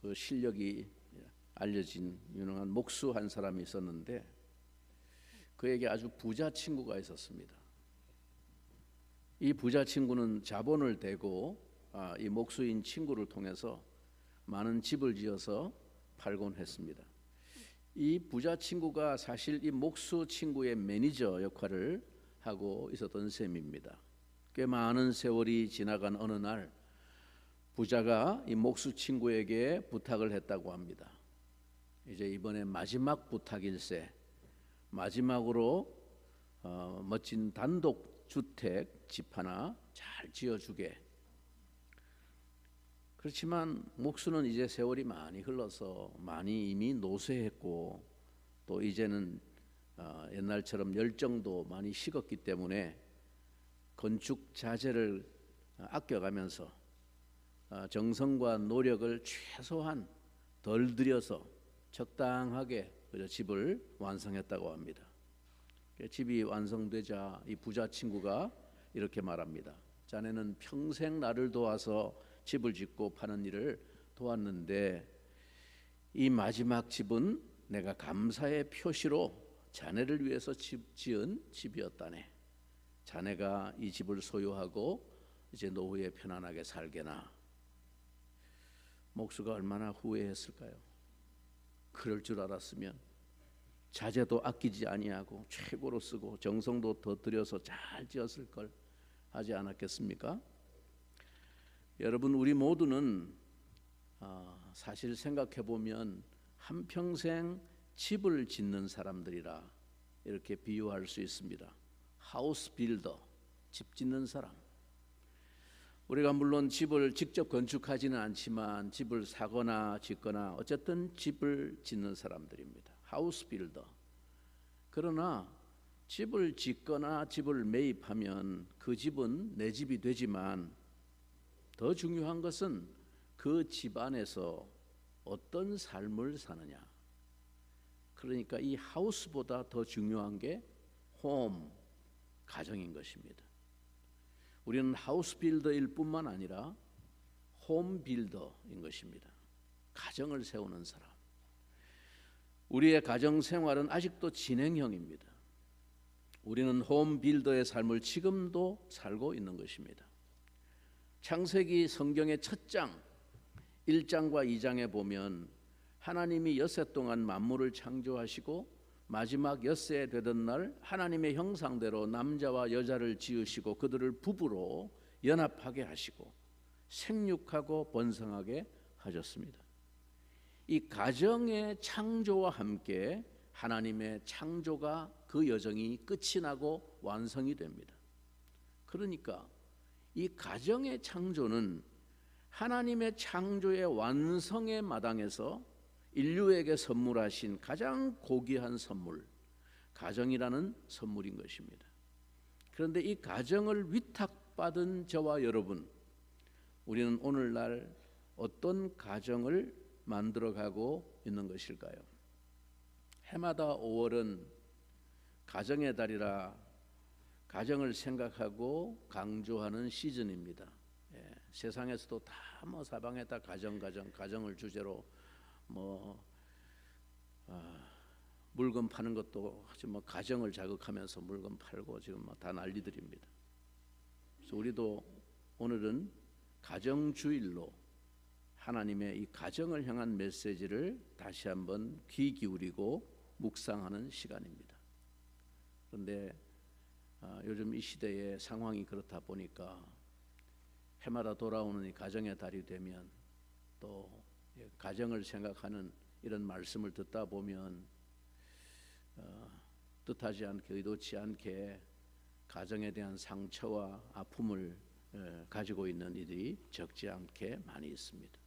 그 실력이 알려진 유능한 목수 한 사람이 있었는데 그에게 아주 부자 친구가 있었습니다. 이 부자 친구는 자본을 대고 이 목수인 친구를 통해서 많은 집을 지어서 팔곤 했습니다. 이 부자 친구가 사실 이 목수 친구의 매니저 역할을 하고 있었던 셈입니다. 꽤 많은 세월이 지나간 어느 날 부자가 이 목수 친구에게 부탁을 했다고 합니다. 이제 이번에 마지막 부탁일세, 마지막으로 멋진 단독주택 집 하나 잘 지어주게. 그렇지만 목수는 이제 세월이 많이 흘러서 많이 이미 노쇠했고 또 이제는 옛날처럼 열정도 많이 식었기 때문에 건축 자재를 아껴가면서 정성과 노력을 최소한 덜 들여서 적당하게 집을 완성했다고 합니다. 집이 완성되자 이 부자 친구가 이렇게 말합니다. 자네는 평생 나를 도와서 집을 짓고 파는 일을 도왔는데 이 마지막 집은 내가 감사의 표시로 자네를 위해서 지은 집이었다네. 자네가 이 집을 소유하고 이제 노후에 편안하게 살게나. 목수가 얼마나 후회했을까요? 그럴 줄 알았으면 자재도 아끼지 아니하고 최고로 쓰고 정성도 더 들여서 잘 지었을 걸 하지 않았겠습니까? 여러분, 우리 모두는 사실 생각해 보면 한평생 집을 짓는 사람들이라 이렇게 비유할 수 있습니다. 하우스 빌더, 집 짓는 사람. 우리가 물론 집을 직접 건축하지는 않지만 집을 사거나 짓거나 어쨌든 집을 짓는 사람들입니다. 하우스 빌더. 그러나 집을 짓거나 집을 매입하면 그 집은 내 집이 되지만 더 중요한 것은 그 집 안에서 어떤 삶을 사느냐. 그러니까 이 하우스보다 더 중요한 게 홈, 가정인 것입니다. 우리는 하우스 빌더일 뿐만 아니라 홈 빌더인 것입니다. 가정을 세우는 사람. 우리의 가정 생활은 아직도 진행형입니다. 우리는 홈 빌더의 삶을 지금도 살고 있는 것입니다. 창세기 성경의 첫 장 1장과 2장에 보면 하나님이 엿새 동안 만물을 창조하시고 마지막 엿새 되던 날 하나님의 형상대로 남자와 여자를 지으시고 그들을 부부로 연합하게 하시고 생육하고 번성하게 하셨습니다. 이 가정의 창조와 함께 하나님의 창조가 그 여정이 끝이 나고 완성이 됩니다. 그러니까 이 가정의 창조는 하나님의 창조의 완성의 마당에서 인류에게 선물하신 가장 고귀한 선물, 가정이라는 선물인 것입니다. 그런데 이 가정을 위탁받은 저와 여러분, 우리는 오늘날 어떤 가정을 만들어가고 있는 것일까요? 해마다 5월은 가정의 달이라 가정을 생각하고 강조하는 시즌입니다. 세상에서도 다 사방에 다 가정을 주제로 물건 파는 것도 지금 가정을 자극하면서 물건 팔고 지금 다 난리들입니다. 그래서 우리도 오늘은 가정주일로 하나님의 이 가정을 향한 메시지를 다시 한번 귀 기울이고 묵상하는 시간입니다. 그런데 요즘 이 시대의 상황이 그렇다 보니까 해마다 돌아오는 이 가정의 달이 되면 또 가정을 생각하는 이런 말씀을 듣다 보면 뜻하지 않게 의도치 않게 가정에 대한 상처와 아픔을 가지고 있는 이들이 적지 않게 많이 있습니다.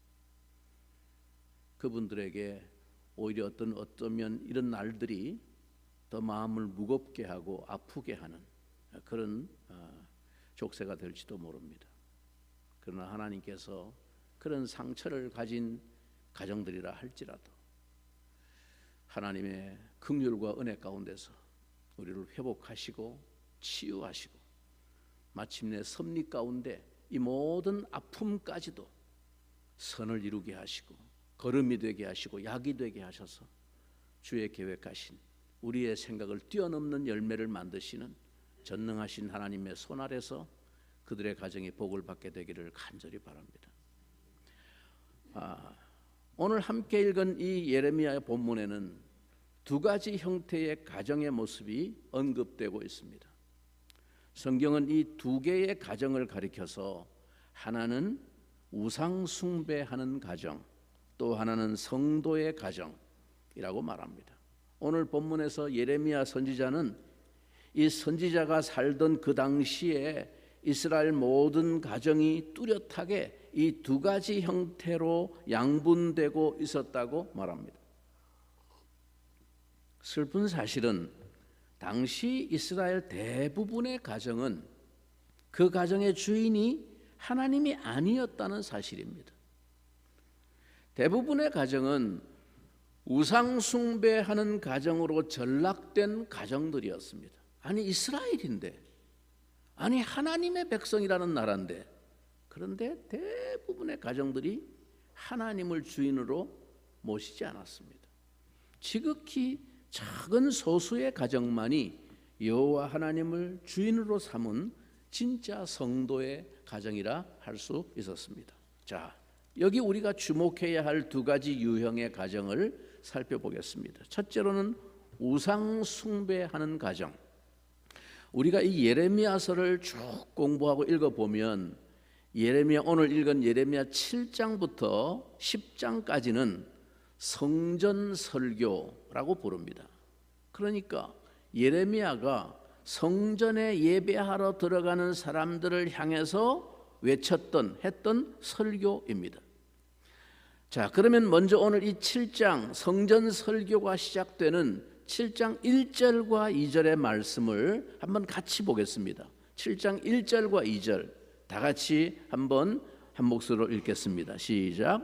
그분들에게 오히려 어쩌면 이런 날들이 더 마음을 무겁게 하고 아프게 하는 그런 족쇄가 될지도 모릅니다. 그러나 하나님께서 그런 상처를 가진 가정들이라 할지라도 하나님의 긍휼과 은혜 가운데서 우리를 회복하시고 치유하시고 마침내 섭리 가운데 이 모든 아픔까지도 선을 이루게 하시고 걸음이 되게 하시고 약이 되게 하셔서 주의 계획하신 우리의 생각을 뛰어넘는 열매를 만드시는 전능하신 하나님의 손 아래서 그들의 가정이 복을 받게 되기를 간절히 바랍니다. 오늘 함께 읽은 이 예레미야의 본문에는 두 가지 형태의 가정의 모습이 언급되고 있습니다. 성경은 이 두 개의 가정을 가리켜서 하나는 우상 숭배하는 가정, 또 하나는 성도의 가정이라고 말합니다. 오늘 본문에서 예레미야 선지자는 이 선지자가 살던 그 당시에 이스라엘 모든 가정이 뚜렷하게 이 두 가지 형태로 양분되고 있었다고 말합니다. 슬픈 사실은 당시 이스라엘 대부분의 가정은 그 가정의 주인이 하나님이 아니었다는 사실입니다. 대부분의 가정은 우상 숭배하는 가정으로 전락된 가정들이었습니다. 아니 이스라엘인데, 아니 하나님의 백성이라는 나라인데, 그런데 대부분의 가정들이 하나님을 주인으로 모시지 않았습니다. 지극히 작은 소수의 가정만이 여호와 하나님을 주인으로 삼은 진짜 성도의 가정이라 할 수 있었습니다. 자, 여기 우리가 주목해야 할 두 가지 유형의 가정을 살펴보겠습니다. 첫째로는 우상 숭배하는 가정. 우리가 이 예레미야서를 쭉 공부하고 읽어보면 오늘 읽은 예레미야 7장부터 10장까지는 성전 설교라고 부릅니다. 그러니까 예레미야가 성전에 예배하러 들어가는 사람들을 향해서 했던 설교입니다. 자, 그러면 먼저 오늘 이 7장 성전 설교가 시작되는 7장 1절과 2절의 말씀을 한번 같이 보겠습니다. 7장 1절과 2절 다 같이 한번 한 목소리로 읽겠습니다. 시작.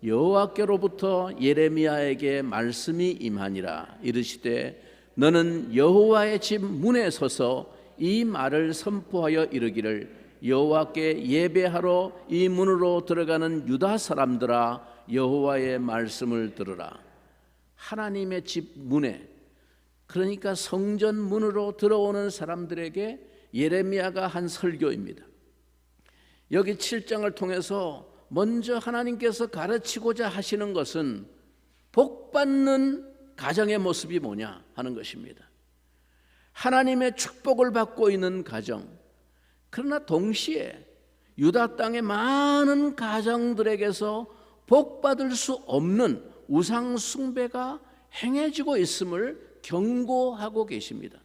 여호와께로부터 예레미야에게 말씀이 임하니라. 이르시되 너는 여호와의 집 문에 서서 이 말을 선포하여 이르기를 여호와께 예배하러 이 문으로 들어가는 유다 사람들아 여호와의 말씀을 들으라. 하나님의 집 문에, 그러니까 성전 문으로 들어오는 사람들에게 예레미야가 한 설교입니다. 여기 7장을 통해서 먼저 하나님께서 가르치고자 하시는 것은 복받는 가정의 모습이 뭐냐 하는 것입니다. 하나님의 축복을 받고 있는 가정, 그러나 동시에 유다 땅의 많은 가정들에게서 복받을 수 없는 우상 숭배가 행해지고 있음을 경고하고 계십니다.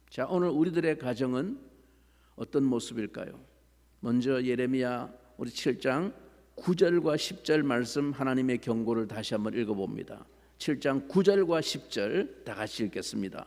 자, 오늘 우리들의 가정은 어떤 모습일까요? 먼저 예레미야 우리 7장 9절과 10절 말씀 하나님의 경고를 다시 한번 읽어봅니다. 7장 9절과 10절 다 같이 읽겠습니다.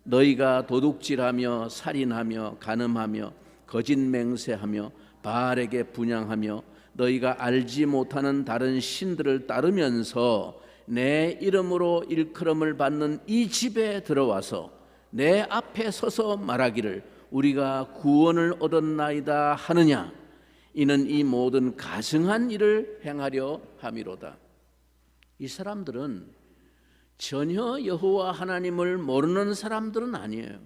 너희가 도둑질하며 살인하며 간음하며 거짓 맹세하며 바알에게 분향하며 너희가 알지 못하는 다른 신들을 따르면서 내 이름으로 일컬음을 받는 이 집에 들어와서 내 앞에 서서 말하기를 우리가 구원을 얻었나이다 하느냐. 이는 이 모든 가증한 일을 행하려 함이로다. 이 사람들은 전혀 여호와 하나님을 모르는 사람들은 아니에요.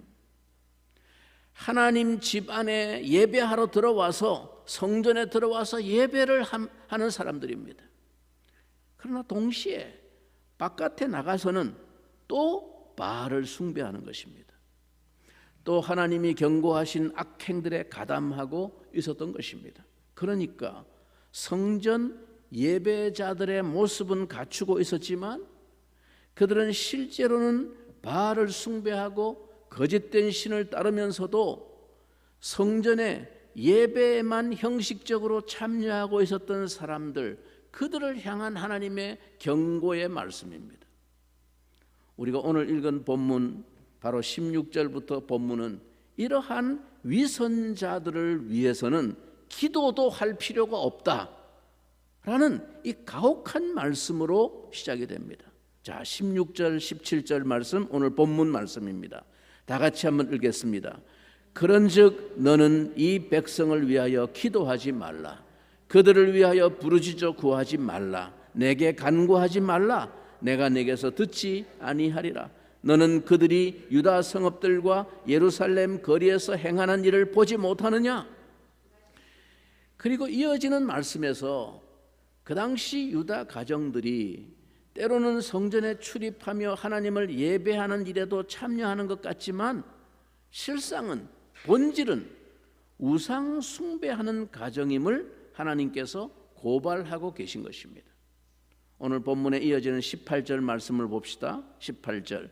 하나님 집 안에 예배하러 들어와서 성전에 들어와서 예배를 하는 사람들입니다. 그러나 동시에 바깥에 나가서는 또 바알을 숭배하는 것입니다. 또 하나님이 경고하신 악행들에 가담하고 있었던 것입니다. 그러니까 성전 예배자들의 모습은 갖추고 있었지만 그들은 실제로는 바알을 숭배하고 거짓된 신을 따르면서도 성전의 예배에만 형식적으로 참여하고 있었던 사람들, 그들을 향한 하나님의 경고의 말씀입니다. 우리가 오늘 읽은 본문 바로 16절부터 본문은 이러한 위선자들을 위해서는 기도도 할 필요가 없다라는 이 가혹한 말씀으로 시작이 됩니다. 자, 16절 17절 말씀 오늘 본문 말씀입니다. 다 같이 한번 읽겠습니다. 그런즉 너는 이 백성을 위하여 기도하지 말라. 그들을 위하여 부르짖어 구하지 말라. 내게 간구하지 말라. 내가 내게서 듣지 아니하리라. 너는 그들이 유다 성읍들과 예루살렘 거리에서 행하는 일을 보지 못하느냐? 그리고 이어지는 말씀에서 그 당시 유다 가정들이 때로는 성전에 출입하며 하나님을 예배하는 일에도 참여하는 것 같지만 실상은 본질은 우상 숭배하는 가정임을 하나님께서 고발하고 계신 것입니다. 오늘 본문에 이어지는 18절 말씀을 봅시다. 18절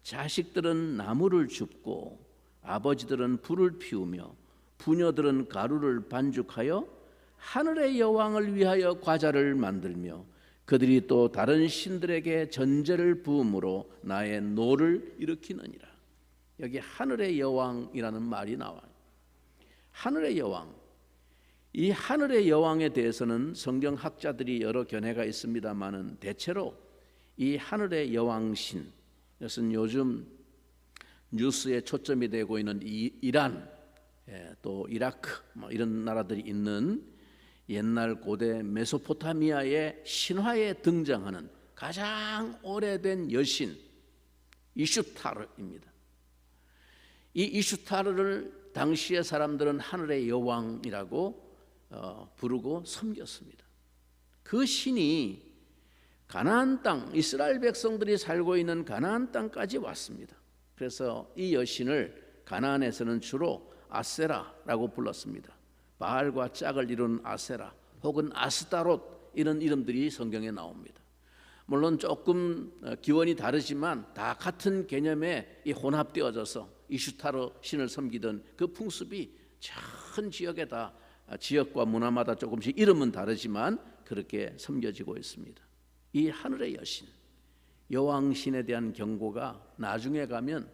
자식들은 나무를 줍고 아버지들은 불을 피우며 부녀들은 가루를 반죽하여 하늘의 여왕을 위하여 과자를 만들며 그들이 또 다른 신들에게 전제를 부음으로 나의 노를 일으키느니라. 여기 하늘의 여왕이라는 말이 나와요. 하늘의 여왕. 이 하늘의 여왕에 대해서는 성경학자들이 여러 견해가 있습니다마는 대체로 이 하늘의 여왕신, 이것은 요즘 뉴스에 초점이 되고 있는 이란, 또 이라크 이런 나라들이 있는 옛날 고대 메소포타미아의 신화에 등장하는 가장 오래된 여신 이슈타르입니다. 이 이슈타르를 당시의 사람들은 하늘의 여왕이라고 부르고 섬겼습니다. 그 신이 가나안 땅, 이스라엘 백성들이 살고 있는 가나안 땅까지 왔습니다. 그래서 이 여신을 가나안에서는 주로 아세라라고 불렀습니다. 바알과 짝을 이룬 아세라 혹은 아스타롯 이런 이름들이 성경에 나옵니다. 물론 조금 기원이 다르지만 다 같은 개념에 혼합되어져서 이슈타르 신을 섬기던 그 풍습이 전 지역에 다 지역과 문화마다 조금씩 이름은 다르지만 그렇게 섬겨지고 있습니다. 이 하늘의 여신 여왕신에 대한 경고가 나중에 가면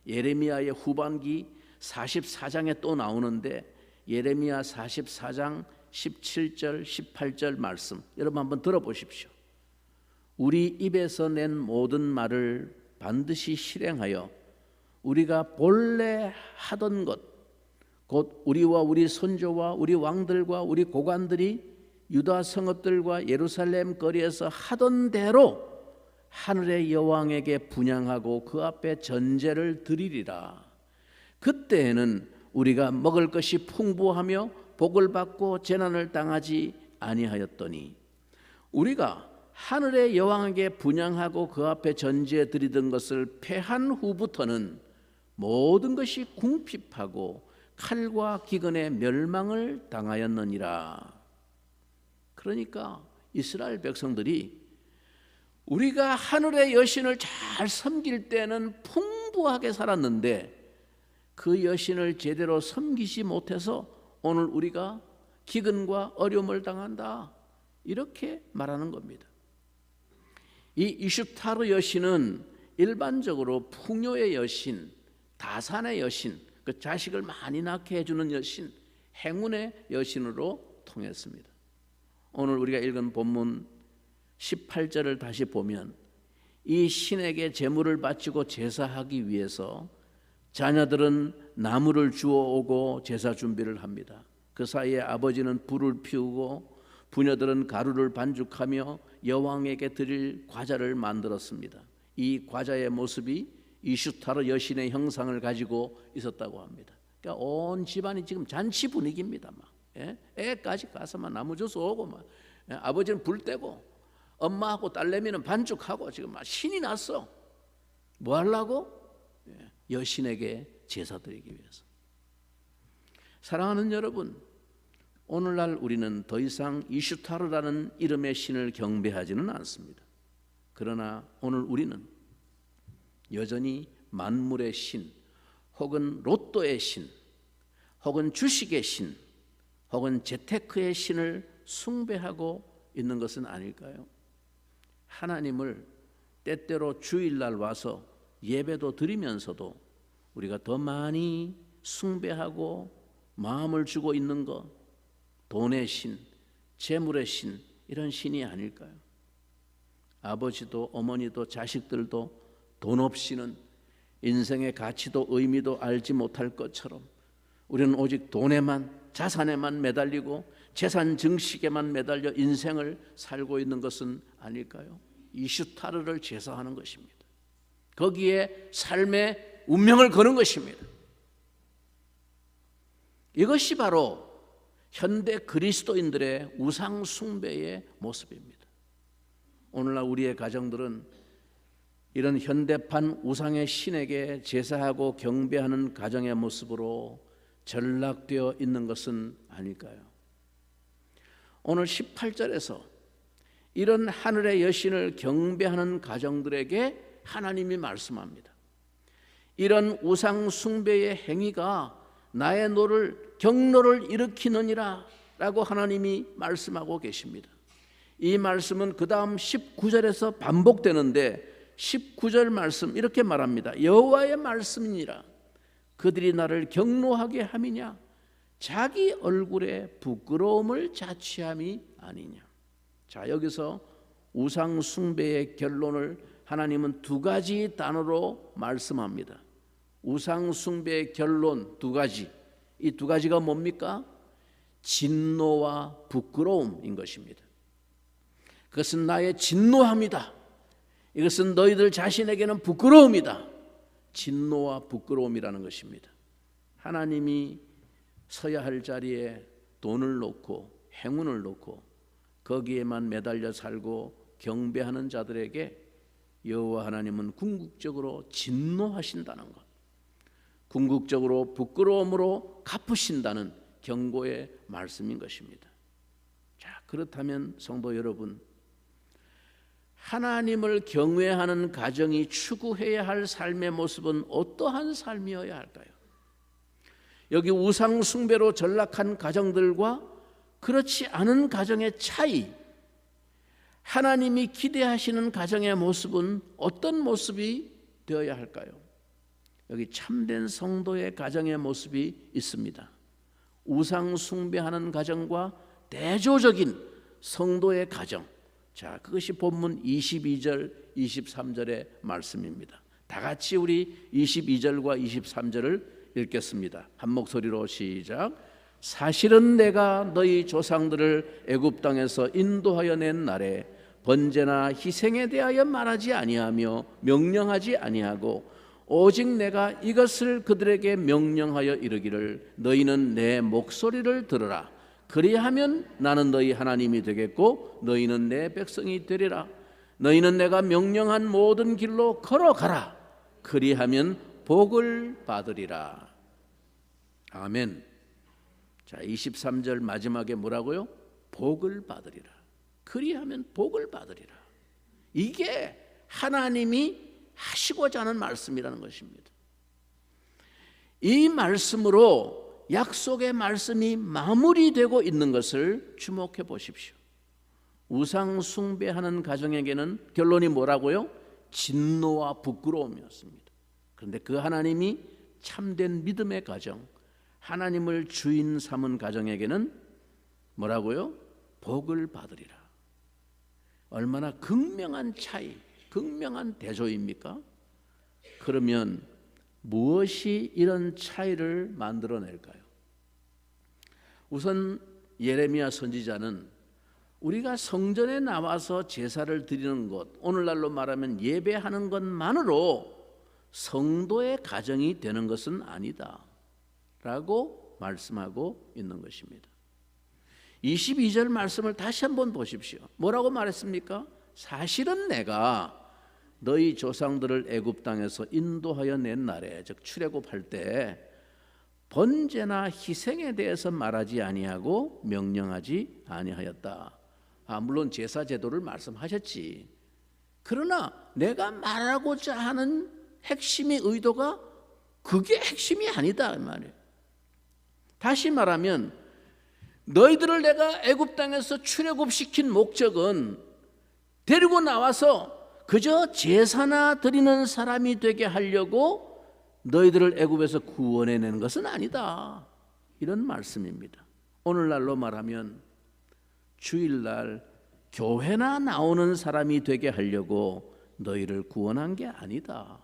예레미야의 후반기 44장에 또 나오는데 예레미야 44장 17절 18절 말씀 여러분 한번 들어보십시오. 우리 입에서 낸 모든 말을 반드시 실행하여 우리가 본래 하던 것 곧 우리와 우리 선조와 우리 왕들과 우리 고관들이 유다 성읍들과 예루살렘 거리에서 하던 대로 하늘의 여왕에게 분향하고 그 앞에 전제를 드리리라. 그때에는 우리가 먹을 것이 풍부하며 복을 받고 재난을 당하지 아니하였더니 우리가 하늘의 여왕에게 분향하고 그 앞에 전제 드리던 것을 패한 후부터는 모든 것이 궁핍하고 칼과 기근의 멸망을 당하였느니라. 그러니까 이스라엘 백성들이 우리가 하늘의 여신을 잘 섬길 때는 풍부하게 살았는데 그 여신을 제대로 섬기지 못해서 오늘 우리가 기근과 어려움을 당한다. 이렇게 말하는 겁니다. 이 이슈타르 여신은 일반적으로 풍요의 여신, 다산의 여신, 그 자식을 많이 낳게 해주는 여신, 행운의 여신으로 통했습니다. 오늘 우리가 읽은 본문 18절을 다시 보면 이 신에게 제물을 바치고 제사하기 위해서 자녀들은 나무를 주워오고 제사 준비를 합니다. 그 사이에 아버지는 불을 피우고 부녀들은 가루를 반죽하며 여왕에게 드릴 과자를 만들었습니다. 이 과자의 모습이 이슈타르 여신의 형상을 가지고 있었다고 합니다. 그러니까 온 집안이 지금 잔치 분위기입니다. 막 애까지 가서 막 나무 주워 오고 막 아버지는 불 떼고 엄마하고 딸내미는 반죽하고 지금 막 신이 났어. 뭐 하려고? 여신에게 제사 드리기 위해서. 사랑하는 여러분, 오늘날 우리는 더 이상 이슈타르라는 이름의 신을 경배하지는 않습니다. 그러나 오늘 우리는 여전히 만물의 신, 혹은 로또의 신, 혹은 주식의 신, 혹은 재테크의 신을 숭배하고 있는 것은 아닐까요? 하나님을 때때로 주일날 와서 예배도 드리면서도 우리가 더 많이 숭배하고 마음을 주고 있는 것, 돈의 신, 재물의 신, 이런 신이 아닐까요? 아버지도 어머니도 자식들도 돈 없이는 인생의 가치도 의미도 알지 못할 것처럼 우리는 오직 돈에만 자산에만 매달리고 재산 증식에만 매달려 인생을 살고 있는 것은 아닐까요? 이슈타르를 제사하는 것입니다. 거기에 삶의 운명을 거는 것입니다. 이것이 바로 현대 그리스도인들의 우상 숭배의 모습입니다. 오늘날 우리의 가정들은 이런 현대판 우상의 신에게 제사하고 경배하는 가정의 모습으로 전락되어 있는 것은 아닐까요? 오늘 18절에서 이런 하늘의 여신을 경배하는 가정들에게 하나님이 말씀합니다. 이런 우상 숭배의 행위가 나의 경노를 일으키느니라 라고 하나님이 말씀하고 계십니다. 이 말씀은 그 다음 19절에서 반복되는데 19절 말씀 이렇게 말합니다. 여호와의 말씀이니라. 그들이 나를 경노하게 함이냐? 자기 얼굴에 부끄러움을 자취함이 아니냐? 자, 여기서 우상 숭배의 결론을 하나님은 두 가지 단어로 말씀합니다. 우상 숭배의 결론 두 가지. 이 두 가지가 뭡니까? 진노와 부끄러움인 것입니다. 그것은 나의 진노함이다. 이것은 너희들 자신에게는 부끄러움이다. 진노와 부끄러움이라는 것입니다. 하나님이 서야 할 자리에 돈을 놓고 행운을 놓고 거기에만 매달려 살고 경배하는 자들에게 여호와 하나님은 궁극적으로 진노하신다는 것, 궁극적으로 부끄러움으로 갚으신다는 경고의 말씀인 것입니다. 자, 그렇다면 성도 여러분, 하나님을 경외하는 가정이 추구해야 할 삶의 모습은 어떠한 삶이어야 할까요? 여기 우상 숭배로 전락한 가정들과 그렇지 않은 가정의 차이, 하나님이 기대하시는 가정의 모습은 어떤 모습이 되어야 할까요? 여기 참된 성도의 가정의 모습이 있습니다. 우상 숭배하는 가정과 대조적인 성도의 가정. 자, 그것이 본문 22절, 23절의 말씀입니다. 다 같이 우리 22절과 23절을 읽겠습니다. 한 목소리로 시작. 사실은 내가 너희 조상들을 애굽 땅에서 인도하여 낸 날에 번제나 희생에 대하여 말하지 아니하며 명령하지 아니하고 오직 내가 이것을 그들에게 명령하여 이르기를 너희는 내 목소리를 들으라. 그리하면 나는 너희 하나님이 되겠고 너희는 내 백성이 되리라. 너희는 내가 명령한 모든 길로 걸어가라. 그리하면 복을 받으리라. 아멘. 자, 23절 마지막에 뭐라고요? 복을 받으리라. 그리하면 복을 받으리라. 이게 하나님이 하시고자 하는 말씀이라는 것입니다. 이 말씀으로 약속의 말씀이 마무리되고 있는 것을 주목해 보십시오. 우상 숭배하는 가정에게는 결론이 뭐라고요? 진노와 부끄러움이었습니다. 그런데 그 하나님이 참된 믿음의 가정, 하나님을 주인 삼은 가정에게는 뭐라고요? 복을 받으리라. 얼마나 극명한 차이, 극명한 대조입니까? 그러면 무엇이 이런 차이를 만들어낼까요? 우선 예레미야 선지자는 우리가 성전에 나와서 제사를 드리는 것, 오늘날로 말하면 예배하는 것만으로 성도의 가정이 되는 것은 아니다 라고 말씀하고 있는 것입니다. 22절 말씀을 다시 한번 보십시오. 뭐라고 말했습니까? 사실은 내가 너희 조상들을 애굽 땅에서 인도하여 낸 날에, 즉 출애굽할 때 번제나 희생에 대해서 말하지 아니하고 명령하지 아니하였다. 물론 제사 제도를 말씀하셨지. 그러나 내가 말하고자 하는 핵심의 의도가 그게 핵심이 아니다 이 말이에요. 다시 말하면 너희들을 내가 애굽 땅에서 출애굽시킨 목적은 데리고 나와서 그저 제사나 드리는 사람이 되게 하려고 너희들을 애굽에서 구원해낸 것은 아니다. 이런 말씀입니다. 오늘날로 말하면 주일날 교회나 나오는 사람이 되게 하려고 너희를 구원한 게 아니다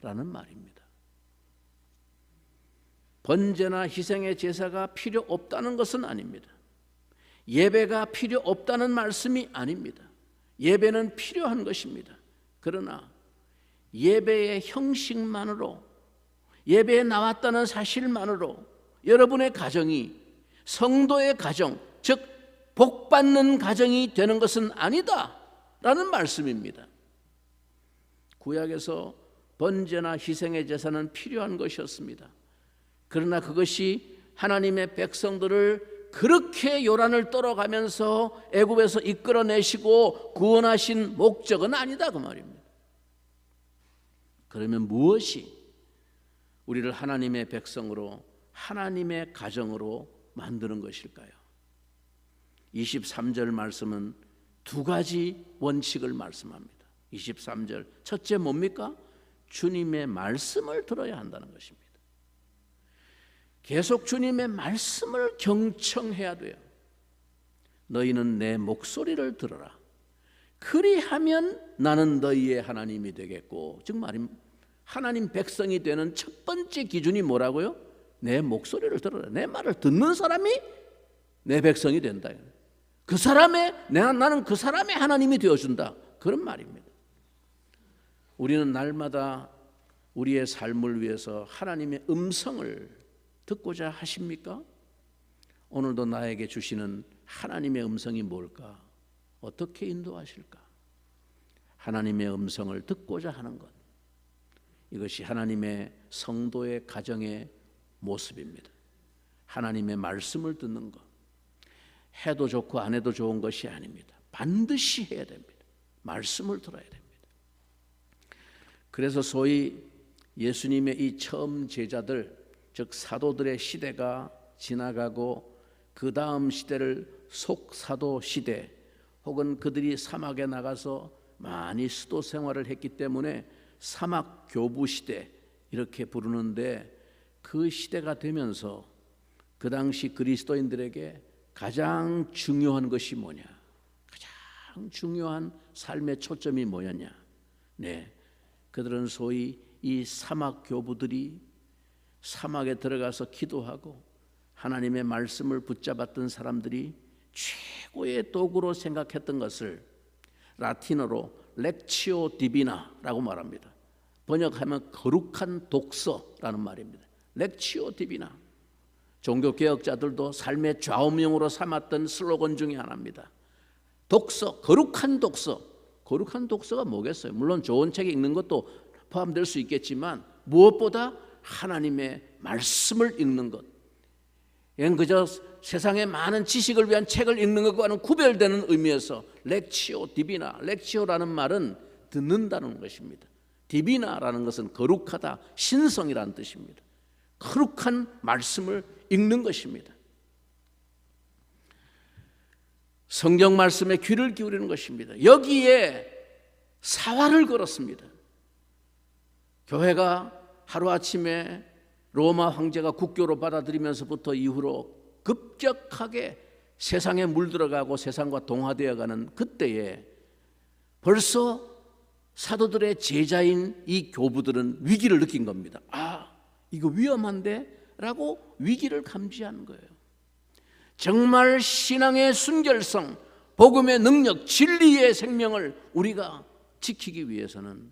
라는 말입니다. 번제나 희생의 제사가 필요 없다는 것은 아닙니다. 예배가 필요 없다는 말씀이 아닙니다. 예배는 필요한 것입니다. 그러나 예배의 형식만으로, 예배에 나왔다는 사실만으로 여러분의 가정이 성도의 가정, 즉 복받는 가정이 되는 것은 아니다 라는 말씀입니다. 구약에서 번제나 희생의 제사는 필요한 것이었습니다. 그러나 그것이 하나님의 백성들을 그렇게 요란을 떨어가면서 애굽에서 이끌어내시고 구원하신 목적은 아니다 그 말입니다. 그러면 무엇이 우리를 하나님의 백성으로, 하나님의 가정으로 만드는 것일까요? 23절 말씀은 두 가지 원칙을 말씀합니다. 23절 첫째 뭡니까? 주님의 말씀을 들어야 한다는 것입니다. 계속 주님의 말씀을 경청해야 돼요. 너희는 내 목소리를 들어라. 그리하면 나는 너희의 하나님이 되겠고, 즉 말임 하나님 백성이 되는 첫 번째 기준이 뭐라고요? 내 목소리를 들어라. 내 말을 듣는 사람이 내 백성이 된다. 그 사람의 나는 그 사람의 하나님이 되어준다. 그런 말입니다. 우리는 날마다 우리의 삶을 위해서 하나님의 음성을 듣고자 하십니까? 오늘도 나에게 주시는 하나님의 음성이 뭘까? 어떻게 인도하실까? 하나님의 음성을 듣고자 하는 것, 이것이 하나님의 성도의 가정의 모습입니다. 하나님의 말씀을 듣는 것, 해도 좋고 안 해도 좋은 것이 아닙니다. 반드시 해야 됩니다. 말씀을 들어야 됩니다. 그래서 소위 예수님의 이 처음 제자들, 즉 사도들의 시대가 지나가고 그 다음 시대를 속사도 시대, 혹은 그들이 사막에 나가서 많이 수도 생활을 했기 때문에 사막 교부 시대 이렇게 부르는데, 그 시대가 되면서 그 당시 그리스도인들에게 가장 중요한 것이 뭐냐? 가장 중요한 삶의 초점이 뭐였냐? 네, 그들은 소위 이 사막 교부들이 사막에 들어가서 기도하고 하나님의 말씀을 붙잡았던 사람들이 최고의 도구로 생각했던 것을 라틴어로 렉치오 디비나라고 말합니다. 번역하면 거룩한 독서라는 말입니다. 렉치오 디비나. 종교개혁자들도 삶의 좌우명으로 삼았던 슬로건 중에 하나입니다. 독서, 거룩한 독서. 거룩한 독서가 뭐겠어요? 물론 좋은 책 읽는 것도 포함될 수 있겠지만 무엇보다 하나님의 말씀을 읽는 것. 이건 그저 세상의 많은 지식을 위한 책을 읽는 것과는 구별되는 의미에서 렉치오 디비나, 렉치오라는 말은 듣는다는 것입니다. 디비나라는 것은 거룩하다, 신성이라는 뜻입니다. 거룩한 말씀을 읽는 것입니다. 성경 말씀에 귀를 기울이는 것입니다. 여기에 사활을 걸었습니다. 교회가 하루아침에 로마 황제가 국교로 받아들이면서부터 이후로 급격하게 세상에 물들어가고 세상과 동화되어가는 그때에 벌써 사도들의 제자인 이 교부들은 위기를 느낀 겁니다. 아, 이거 위험한데? 라고 위기를 감지하는 거예요. 정말 신앙의 순결성, 복음의 능력, 진리의 생명을 우리가 지키기 위해서는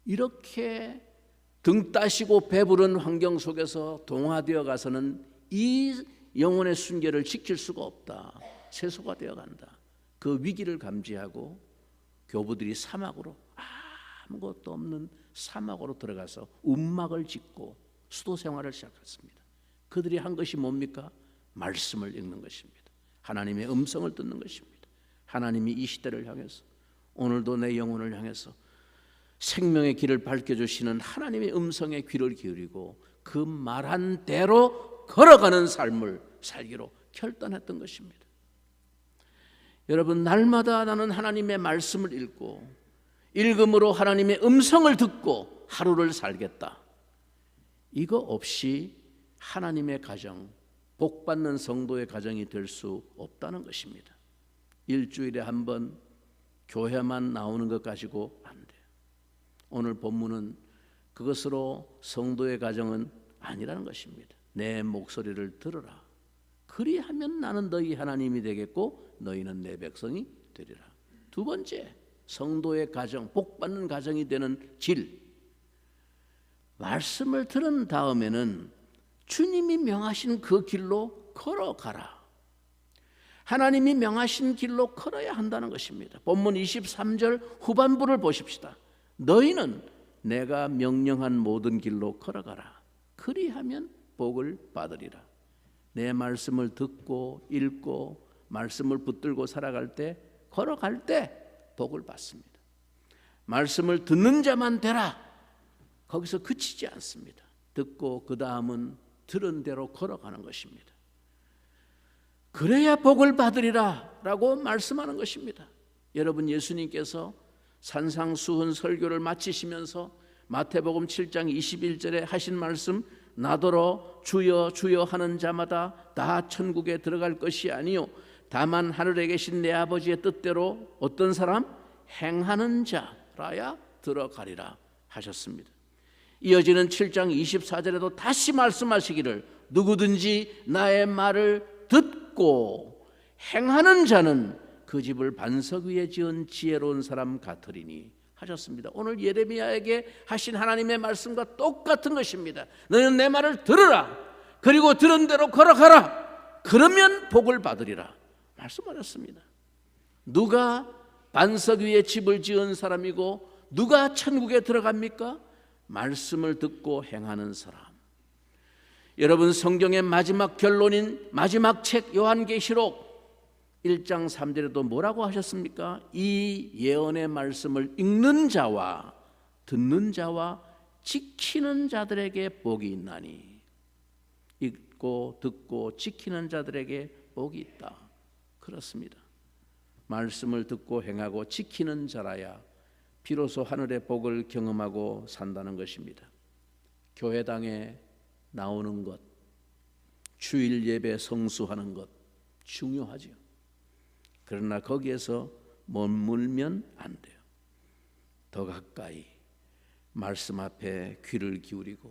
이렇게 등 따시고 배부른 환경 속에서 동화되어 가서는 이 영혼의 순결을 지킬 수가 없다. 세소가 되어 간다. 그 위기를 감지하고 교부들이 사막으로, 아무것도 없는 사막으로 들어가서 움막을 짓고 수도 생활을 시작했습니다. 그들이 한 것이 뭡니까? 말씀을 읽는 것입니다. 하나님의 음성을 듣는 것입니다. 하나님이 이 시대를 향해서, 오늘도 내 영혼을 향해서 생명의 길을 밝혀주시는 하나님의 음성에 귀를 기울이고 그 말한 대로 걸어가는 삶을 살기로 결단했던 것입니다. 여러분, 날마다 나는 하나님의 말씀을 읽고 읽음으로 하나님의 음성을 듣고 하루를 살겠다. 이거 없이 하나님의 가정, 복받는 성도의 가정이 될 수 없다는 것입니다. 일주일에 한 번 교회만 나오는 것 가지고 안 돼요. 오늘 본문은 그것으로 성도의 가정은 아니라는 것입니다. 내 목소리를 들으라. 그리하면 나는 너희 하나님이 되겠고 너희는 내 백성이 되리라. 두 번째, 성도의 가정, 복받는 가정이 되는 질. 말씀을 들은 다음에는 주님이 명하신 그 길로 걸어가라. 하나님이 명하신 길로 걸어야 한다는 것입니다. 본문 23절 후반부를 보십시다. 너희는 내가 명령한 모든 길로 걸어가라. 그리하면 복을 받으리라. 내 말씀을 듣고 읽고 말씀을 붙들고 살아갈 때, 걸어갈 때 복을 받습니다. 말씀을 듣는 자만 되라. 거기서 그치지 않습니다. 듣고 그 다음은 들은 대로 걸어가는 것입니다. 그래야 복을 받으리라 라고 말씀하는 것입니다. 여러분, 예수님께서 산상수훈 설교를 마치시면서 마태복음 7장 21절에 하신 말씀, 나더러 주여 주여 하는 자마다 다 천국에 들어갈 것이 아니요 다만 하늘에 계신 내 아버지의 뜻대로 어떤 사람? 행하는 자라야 들어가리라 하셨습니다. 이어지는 7장 24절에도 다시 말씀하시기를 누구든지 나의 말을 듣고 행하는 자는 그 집을 반석 위에 지은 지혜로운 사람 같으리니 하셨습니다. 오늘 예레미야에게 하신 하나님의 말씀과 똑같은 것입니다. 너는 내 말을 들으라. 그리고 들은 대로 걸어가라. 그러면 복을 받으리라 말씀하셨습니다. 누가 반석 위에 집을 지은 사람이고 누가 천국에 들어갑니까? 말씀을 듣고 행하는 사람. 여러분, 성경의 마지막 결론인 마지막 책 요한계시록 1장 3절에도 뭐라고 하셨습니까? 이 예언의 말씀을 읽는 자와 듣는 자와 지키는 자들에게 복이 있나니. 읽고 듣고 지키는 자들에게 복이 있다. 그렇습니다. 말씀을 듣고 행하고 지키는 자라야 비로소 하늘의 복을 경험하고 산다는 것입니다. 교회당에 나오는 것, 주일 예배 성수하는 것 중요하죠. 그러나 거기에서 머물면 안 돼요. 더 가까이 말씀 앞에 귀를 기울이고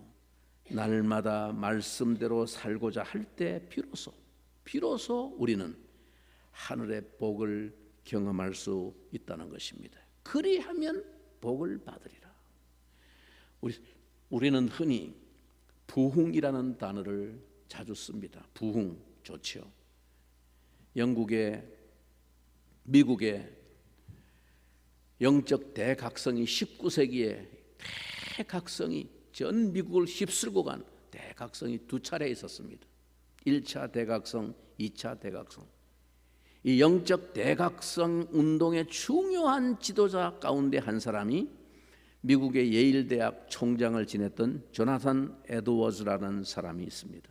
날마다 말씀대로 살고자 할 때 비로소 우리는 하늘의 복을 경험할 수 있다는 것입니다. 그리하면 복을 받으리라. 우리는 흔히 부흥이라는 단어를 자주 씁니다. 부흥 좋죠. 미국의 영적 대각성이 19세기에 대각성이 전 미국을 휩쓸고 간 대각성이 두 차례 있었습니다. 1차 대각성, 2차 대각성. 이 영적 대각성 운동의 중요한 지도자 가운데 한 사람이 미국의 예일대학 총장을 지냈던 조나산 에드워즈라는 사람이 있습니다.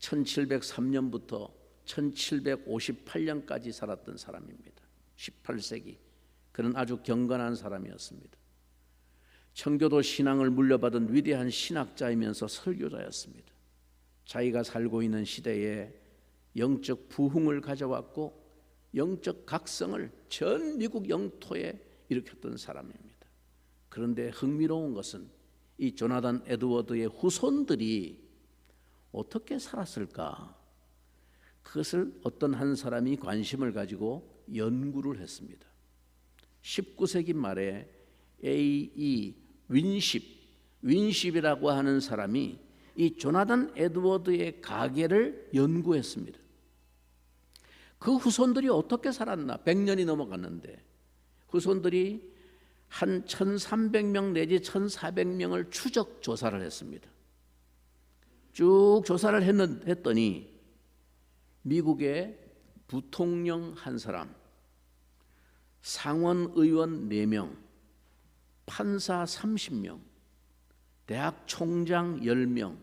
1703년부터 1758년까지 살았던 사람입니다. 18세기. 그는 아주 경건한 사람이었습니다. 청교도 신앙을 물려받은 위대한 신학자이면서 설교자였습니다. 자기가 살고 있는 시대에 영적 부흥을 가져왔고 영적 각성을 전 미국 영토에 일으켰던 사람입니다. 그런데 흥미로운 것은 이 조나단 에드워드의 후손들이 어떻게 살았을까? 그것을 어떤 한 사람이 관심을 가지고 연구를 했습니다. 19세기 말에 A.E. 윈십이라고 하는 사람이 이 조나단 에드워드의 가계를 연구했습니다. 그 후손들이 어떻게 살았나? 100년이 넘어갔는데 후손들이 한 1300명 내지 1400명을 추적 조사를 했습니다. 쭉 조사를 했더니 미국의 부통령 한 사람, 상원의원 4명, 판사 30명, 대학 총장 10명,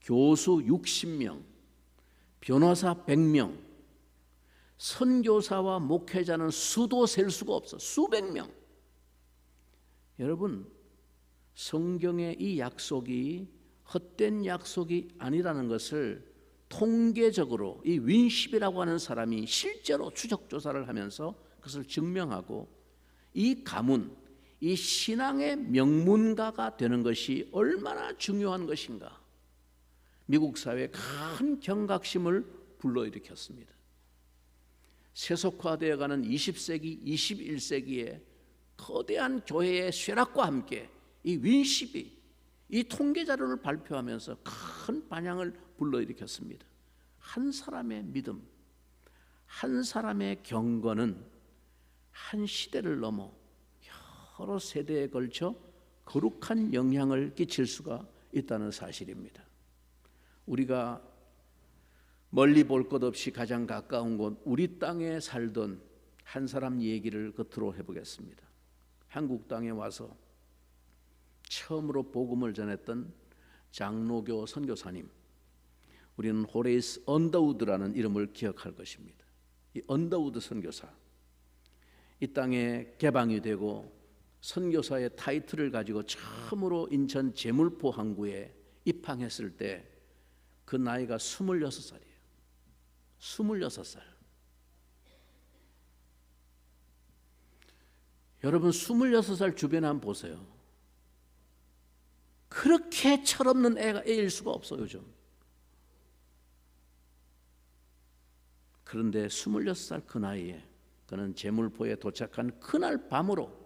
교수 60명, 변호사 100명, 선교사와 목회자는 수도 셀 수가 없어. 수백 명. 여러분, 성경의 이 약속이 헛된 약속이 아니라는 것을 통계적으로 이 윈십이라고 하는 사람이 실제로 추적 조사를 하면서 그것을 증명하고 이 가문, 이 신앙의 명문가가 되는 것이 얼마나 중요한 것인가. 미국 사회에 큰 경각심을 불러일으켰습니다. 세속화되어가는 20세기, 21세기에 거대한 교회의 쇠락과 함께 이 윈십이 이 통계 자료를 발표하면서 큰 반향을 불러일으켰습니다. 한 사람의 믿음, 한 사람의 경건은 한 시대를 넘어 여러 세대에 걸쳐 거룩한 영향을 끼칠 수가 있다는 사실입니다. 우리가 멀리 볼 것 없이 가장 가까운 곳 우리 땅에 살던 한 사람 얘기를 끝으로 해보겠습니다. 한국 땅에 와서 처음으로 복음을 전했던 장로교 선교사님, 우리는 호레이스 언더우드라는 이름을 기억할 것입니다. 이 언더우드 선교사, 이 땅에 개방이 되고 선교사의 타이틀을 가지고 처음으로 인천 제물포 항구에 입항했을 때 그 나이가 26살이에요. 26살. 여러분 26살 주변에 한번 보세요. 그렇게 철없는 애일 수가 없어요 요즘. 그런데 26살 그 나이에 그는 제물포에 도착한 그날 밤으로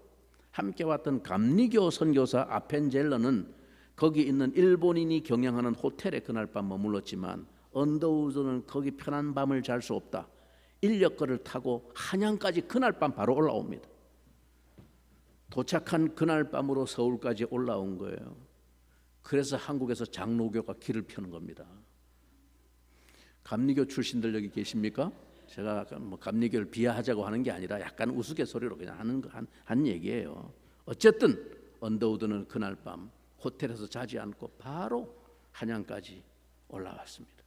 함께 왔던 감리교 선교사 아펜젤러는 거기 있는 일본인이 경영하는 호텔에 그날 밤 머물렀지만 언더우드는 거기 편한 밤을 잘 수 없다. 인력거를 타고 한양까지 그날 밤 바로 올라옵니다. 도착한 그날 밤으로 서울까지 올라온 거예요. 그래서 한국에서 장로교가 길을 펴는 겁니다. 감리교 출신들 여기 계십니까? 제가 뭐 감리교를 비하하자고 하는 게 아니라 약간 우스갯소리로 그냥 한 얘기예요. 어쨌든 언더우드는 그날 밤 호텔에서 자지 않고 바로 한양까지 올라왔습니다.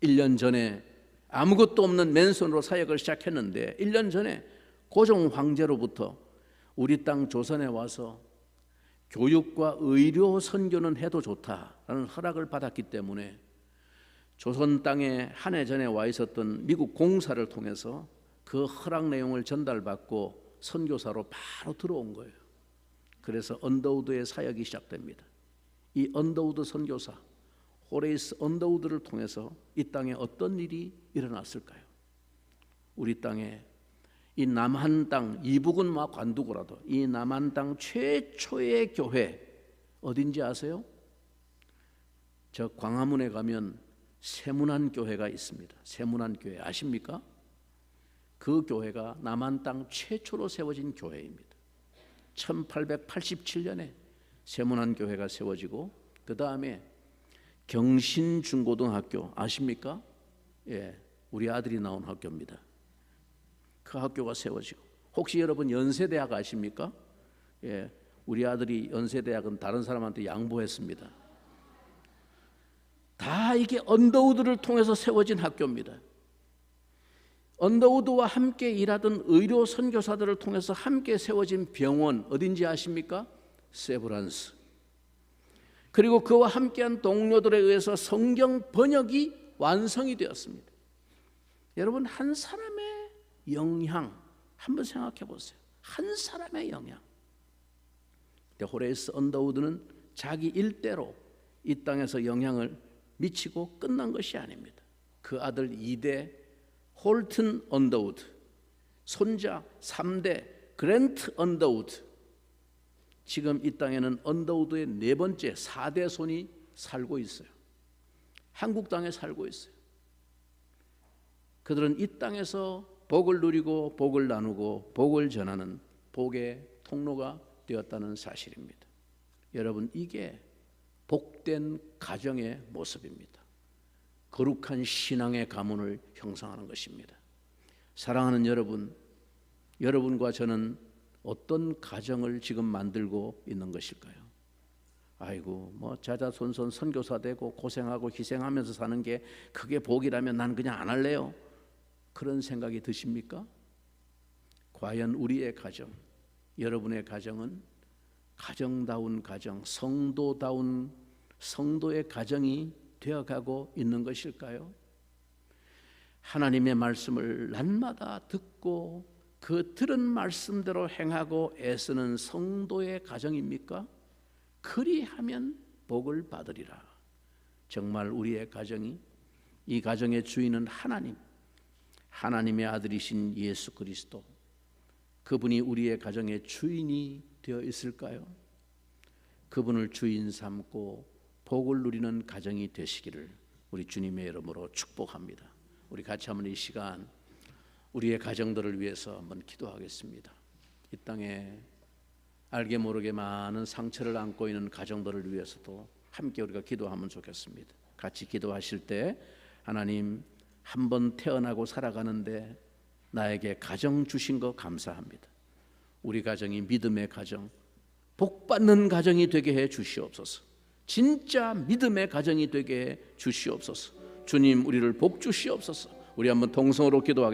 1년 전에 아무것도 없는 맨손으로 사역을 시작했는데 1년 전에 고종 황제로부터 우리 땅 조선에 와서 교육과 의료 선교는 해도 좋다라는 허락을 받았기 때문에 조선 땅에 한 해 전에 와 있었던 미국 공사를 통해서 그 허락 내용을 전달받고 선교사로 바로 들어온 거예요. 그래서 언더우드의 사역이 시작됩니다. 이 언더우드 선교사 호레이스 언더우드를 통해서 이 땅에 어떤 일이 일어났을까요? 우리 땅에 이 남한 땅, 이북은 막 관두고라도 이 남한 땅 최초의 교회 어딘지 아세요? 저 광화문에 가면 세문안 교회가 있습니다. 세문안 교회 아십니까? 그 교회가 남한 땅 최초로 세워진 교회입니다. 1887년에 세문안 교회가 세워지고 그 다음에 경신중고등학교 아십니까? 예, 우리 아들이 나온 학교입니다. 그 학교가 세워지고 혹시 여러분 연세대학 아십니까? 예, 우리 아들이 연세대학은 다른 사람한테 양보했습니다. 다 이게 언더우드를 통해서 세워진 학교입니다. 언더우드와 함께 일하던 의료 선교사들을 통해서 함께 세워진 병원 어딘지 아십니까? 세브란스. 그리고 그와 함께한 동료들에 의해서 성경 번역이 완성이 되었습니다. 여러분 한 사람의 영향 한번 생각해 보세요. 한 사람의 영향. 호레이스 언더우드는 자기 일대로 이 땅에서 영향을 미치고 끝난 것이 아닙니다. 그 아들 2대 홀튼 언더우드, 손자 3대 그랜트 언더우드, 지금 이 땅에는 언더우드의 4번째 4대 손이 살고 있어요. 한국 땅에 살고 있어요. 그들은 이 땅에서 복을 누리고 복을 나누고 복을 전하는 복의 통로가 되었다는 사실입니다. 여러분 이게 복된 가정의 모습입니다. 거룩한 신앙의 가문을 형성하는 것입니다. 사랑하는 여러분, 여러분과 저는 어떤 가정을 지금 만들고 있는 것일까요? 아이고 뭐 자자손손 선교사 되고 고생하고 희생하면서 사는 게 그게 복이라면 난 그냥 안 할래요. 그런 생각이 드십니까? 과연 우리의 가정, 여러분의 가정은 가정다운 가정, 성도다운 성도의 가정이 되어가고 있는 것일까요? 하나님의 말씀을 날마다 듣고 그 들은 말씀대로 행하고 애쓰는 성도의 가정입니까? 그리하면 복을 받으리라. 정말 우리의 가정이, 이 가정의 주인은 하나님, 하나님의 아들이신 예수 그리스도, 그분이 우리의 가정의 주인이 되어 있을까요? 그분을 주인 삼고 복을 누리는 가정이 되시기를 우리 주님의 이름으로 축복합니다. 우리 같이 한번 이 시간 우리의 가정들을 위해서 한번 기도하겠습니다. 이 땅에 알게 모르게 많은 상처를 안고 있는 가정들을 위해서도 함께 우리가 기도하면 좋겠습니다. 같이 기도하실 때 하나님, 한 번 태어나고 살아가는데 나에게 가정 주신 거 감사합니다. 우리 가정이 믿음의 가정, 복받는 가정이 되게 해 주시옵소서. 진짜 믿음의 가정이 되게 해 주시옵소서. 주님, 우리를 복 주시옵소서. 우리 한번 동성으로 기도하겠습니다.